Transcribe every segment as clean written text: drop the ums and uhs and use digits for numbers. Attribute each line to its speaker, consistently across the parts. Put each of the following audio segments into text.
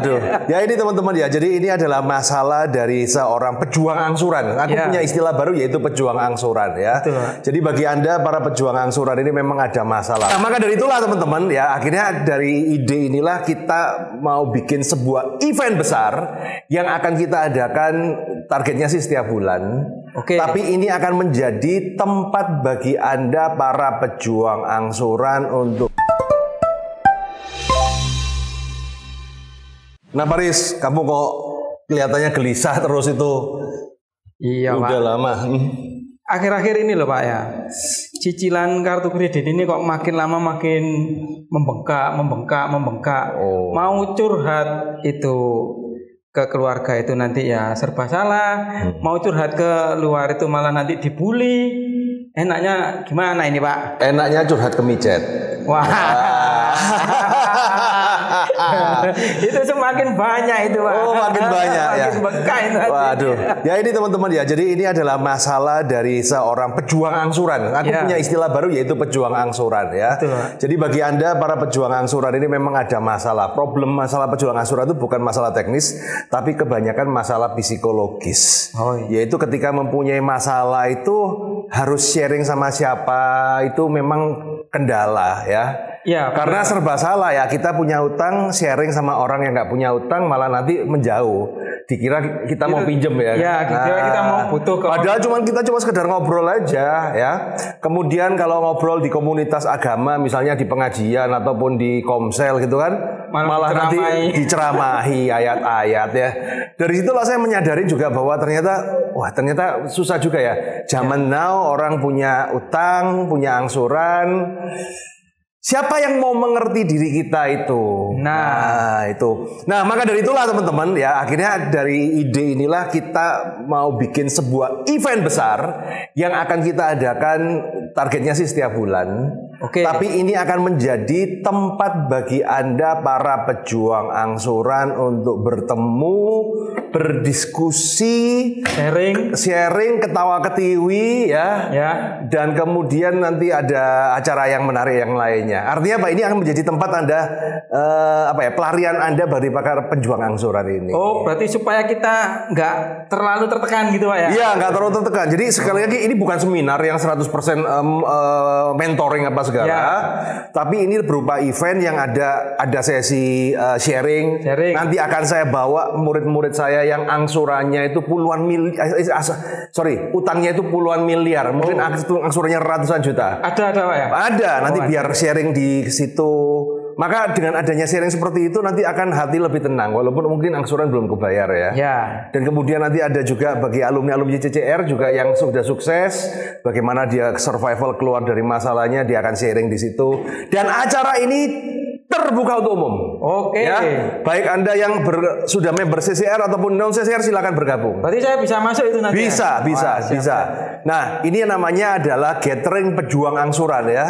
Speaker 1: Aduh, ya ini teman-teman ya. Jadi ini adalah masalah dari seorang pejuang angsuran. Aku punya istilah baru yaitu pejuang angsuran ya.
Speaker 2: Betul.
Speaker 1: Jadi bagi Anda para pejuang angsuran ini memang ada masalah. Nah, maka dari itulah teman-teman ya, akhirnya dari ide inilah kita mau bikin sebuah event besar yang akan kita adakan, targetnya sih setiap bulan.
Speaker 2: Oke.
Speaker 1: Tapi ini akan menjadi tempat bagi Anda para pejuang angsuran untuk. Nah Paris, kamu kok kelihatannya gelisah terus itu?
Speaker 2: Iya
Speaker 1: Udah
Speaker 2: Pak.
Speaker 1: lama.
Speaker 2: Akhir-akhir ini loh Pak ya, cicilan kartu kredit ini kok makin lama makin membengkak.
Speaker 1: Oh.
Speaker 2: Mau curhat itu ke keluarga itu nanti ya serba salah. Mau curhat ke luar itu malah nanti dibully. Enaknya gimana ini Pak?
Speaker 1: Enaknya curhat ke micet.
Speaker 2: Wah. Itu semakin banyak itu Pak.
Speaker 1: Oh makin banyak ya.
Speaker 2: Makin bengkak itu.
Speaker 1: Waduh. Ya ini teman-teman ya. Jadi ini adalah masalah dari seorang pejuang angsuran. Aku punya istilah baru yaitu pejuang angsuran ya.
Speaker 2: Betul.
Speaker 1: Jadi bagi Anda para pejuang angsuran ini memang ada masalah. Problem masalah pejuang angsuran itu bukan masalah teknis, tapi kebanyakan masalah psikologis.
Speaker 2: Oh, iya.
Speaker 1: Yaitu ketika mempunyai masalah itu harus sharing sama siapa, itu memang kendala ya.
Speaker 2: Ya,
Speaker 1: karena serba salah ya, kita punya utang sharing sama orang yang nggak punya utang malah nanti menjauh, dikira kita mau pinjem ya.
Speaker 2: Ya, dikira kita mau butuh ke
Speaker 1: padahal kita cuma sekedar ngobrol aja ya. Kemudian kalau ngobrol di komunitas agama misalnya di pengajian ataupun di komsel gitu kan, malah nanti diceramahi ayat-ayat ya. Dari situlah saya menyadari juga bahwa ternyata susah juga ya. Zaman now orang punya utang, punya angsuran. Siapa yang mau mengerti diri kita itu? Nah, itu. Nah, maka dari itulah teman-teman ya, akhirnya dari ide inilah kita mau bikin sebuah event besar yang akan kita adakan, targetnya sih setiap bulan.
Speaker 2: Oke.
Speaker 1: Tapi ini akan menjadi tempat bagi Anda para pejuang angsuran untuk bertemu, berdiskusi, sharing, ketawa ketiwi ya. Dan kemudian nanti ada acara yang menarik yang lainnya. Artinya Pak, ini akan menjadi tempat Anda pelarian Anda dari para pejuang angsuran ini.
Speaker 2: Oh, berarti supaya kita nggak terlalu tertekan gitu Pak ya?
Speaker 1: Iya, nggak terlalu tertekan. Jadi sekali lagi ini bukan seminar yang 100% mentoring apa segala. Tapi ini berupa event yang ada sesi sharing. Nanti akan saya bawa murid-murid saya yang angsurannya itu utangnya itu puluhan miliar. Mungkin angsurannya ratusan juta.
Speaker 2: Ada Pak ya?
Speaker 1: Ada, nanti biar sharing di situ. Maka dengan adanya sharing seperti itu nanti akan hati lebih tenang walaupun mungkin angsuran belum kebayar ya. Dan kemudian nanti ada juga bagi alumni-alumni CCR juga yang sudah sukses, bagaimana dia survival keluar dari masalahnya, dia akan sharing di situ. Dan acara ini terbuka untuk umum.
Speaker 2: Oke.
Speaker 1: Ya, baik Anda yang sudah member CCR ataupun non CCR silakan bergabung.
Speaker 2: Berarti saya bisa masuk itu nanti.
Speaker 1: Bisa. Nah, ini namanya adalah gathering pejuang angsuran ya.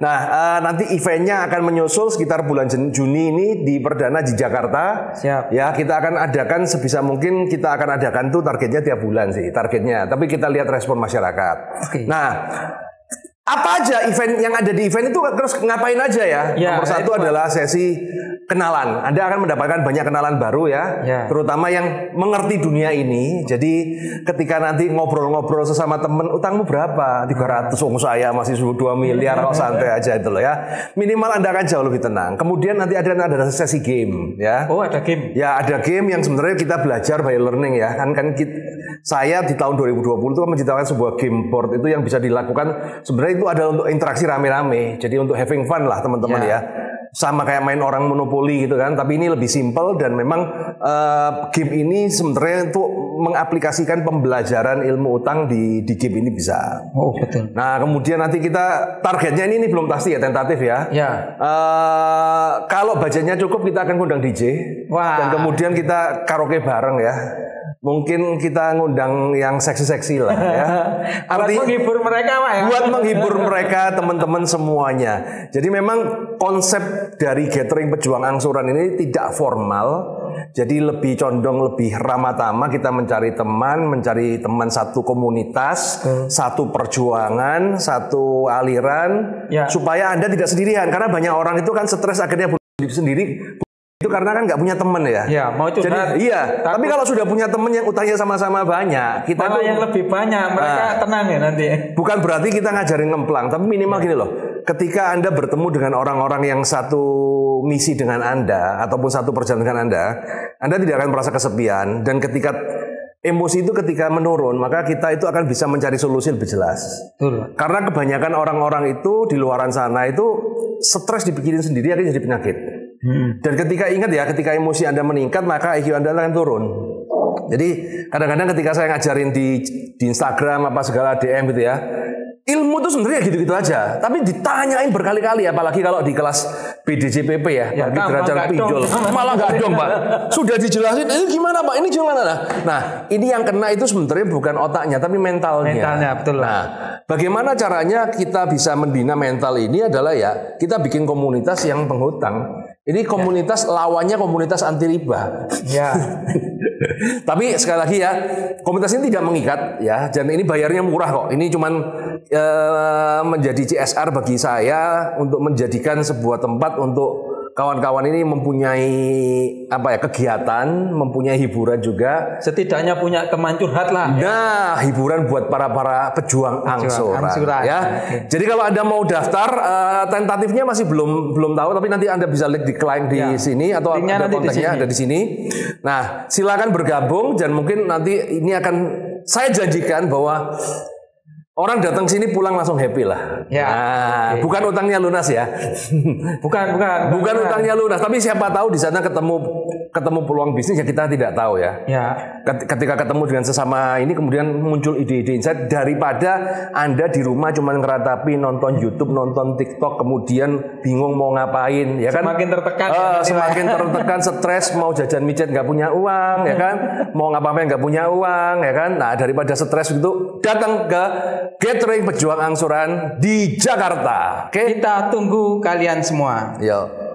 Speaker 1: Nah, nanti eventnya akan menyusul sekitar bulan Juni ini di perdana di Jakarta.
Speaker 2: Siap.
Speaker 1: Ya, kita akan adakan sebisa mungkin, kita akan adakan tuh targetnya tiap bulan sih targetnya. Tapi kita lihat respon masyarakat. Nah, apa aja event yang ada di event itu terus ngapain aja ya? Nomor satu adalah sesi kenalan. Anda akan mendapatkan banyak kenalan baru ya. Terutama yang mengerti dunia ini. Jadi ketika nanti ngobrol-ngobrol sesama temen, utangmu berapa? 300, saya masih 2 miliar, kok santai aja itu loh ya. Minimal Anda akan jauh lebih tenang. Kemudian nanti ada sesi game ya.
Speaker 2: Oh, ada game.
Speaker 1: Ya, ada game yang sebenarnya kita belajar by learning ya. Saya di tahun 2020 itu menciptakan sebuah game board itu yang bisa dilakukan sebenarnya itu adalah untuk interaksi rame-rame. Jadi untuk having fun lah teman-teman ya. Sama kayak main orang monopoli gitu kan. Tapi ini lebih simple dan memang game ini sebenarnya untuk mengaplikasikan pembelajaran ilmu utang di game ini bisa.
Speaker 2: Oh betul.
Speaker 1: Nah kemudian nanti kita targetnya ini belum pasti ya, tentatif ya. Kalau budgetnya cukup kita akan ngundang DJ. Dan kemudian kita karaoke bareng ya. Mungkin kita ngundang yang seksi-seksi lah ya.
Speaker 2: Buat menghibur mereka Pak ya.
Speaker 1: Buat menghibur mereka teman-teman semuanya. Jadi memang konsep dari gathering pejuang angsuran ini tidak formal. Jadi lebih condong lebih ramah tamah, kita mencari teman satu komunitas, satu perjuangan, satu aliran supaya Anda tidak sendirian karena banyak orang itu kan stres akhirnya bunuh diri sendiri. itu karena kan nggak punya teman ya.
Speaker 2: Ya, mau curhat.
Speaker 1: Jadi, iya. Tapi kalau sudah punya teman yang utangnya sama-sama banyak, kita
Speaker 2: malah yang lebih banyak, mereka tenang ya nanti.
Speaker 1: Bukan berarti kita ngajarin ngemplang, tapi minimal gini loh. Ketika Anda bertemu dengan orang-orang yang satu misi dengan Anda ataupun satu perjalanan dengan Anda tidak akan merasa kesepian, dan ketika emosi itu ketika menurun, maka kita itu akan bisa mencari solusi lebih jelas.
Speaker 2: Betul.
Speaker 1: Karena kebanyakan orang-orang itu di luaran sana itu stres dipikirin sendiri akan jadi penyakit. Dan ketika ingat ya, ketika emosi Anda meningkat, maka IQ Anda akan turun. Jadi kadang-kadang ketika saya ngajarin di Instagram apa segala DM gitu ya, ilmu itu sebenarnya gitu-gitu aja, tapi ditanyain berkali-kali, apalagi kalau di kelas PDJPP ya bagi derajat pinjol, malah nggak dong Pak. Sudah dijelasin, ini gimana Pak, ini gimana? Nah, ini yang kena itu sebenarnya bukan otaknya, tapi mentalnya.
Speaker 2: Mentalnya, betul.
Speaker 1: Nah, bagaimana caranya kita bisa membina mental ini adalah ya, kita bikin komunitas yang penghutang. Ini komunitas lawannya komunitas anti riba.
Speaker 2: Ya.
Speaker 1: Tapi sekali lagi ya, komunitas ini tidak mengikat ya, dan ini bayarnya murah kok. Ini cuman menjadi CSR bagi saya untuk menjadikan sebuah tempat untuk kawan-kawan ini mempunyai kegiatan, mempunyai hiburan juga.
Speaker 2: Setidaknya punya teman curhat lah.
Speaker 1: Nah, hiburan buat para pejuang angsuran. Ya. Okay. Jadi kalau Anda mau daftar, tentatifnya masih belum tahu, tapi nanti Anda bisa lihat di klien di sini atau ada kontaknya ada di sini. Nah, silakan bergabung, dan mungkin nanti ini akan saya janjikan bahwa orang datang sini pulang langsung happy lah.
Speaker 2: Ya.
Speaker 1: Nah, bukan utangnya lunas ya. Bukan utangnya lunas, tapi siapa tahu di sana ketemu peluang bisnis yang kita tidak tahu ya.
Speaker 2: Ya.
Speaker 1: Ketika ketemu dengan sesama ini kemudian muncul ide-ide insight, daripada Anda di rumah cuma ngeratapi nonton YouTube, nonton TikTok, kemudian bingung mau ngapain, ya kan?
Speaker 2: Semakin tertekan.
Speaker 1: Semakin tertekan, stres, mau jajan micet nggak punya uang, ya kan? Mau ngapa-ngapain nggak punya uang, ya kan? Nah, daripada stres itu, datang ke Gathering Pejuang Angsuran di Jakarta.
Speaker 2: Oke? Kita tunggu kalian semua.
Speaker 1: Yo.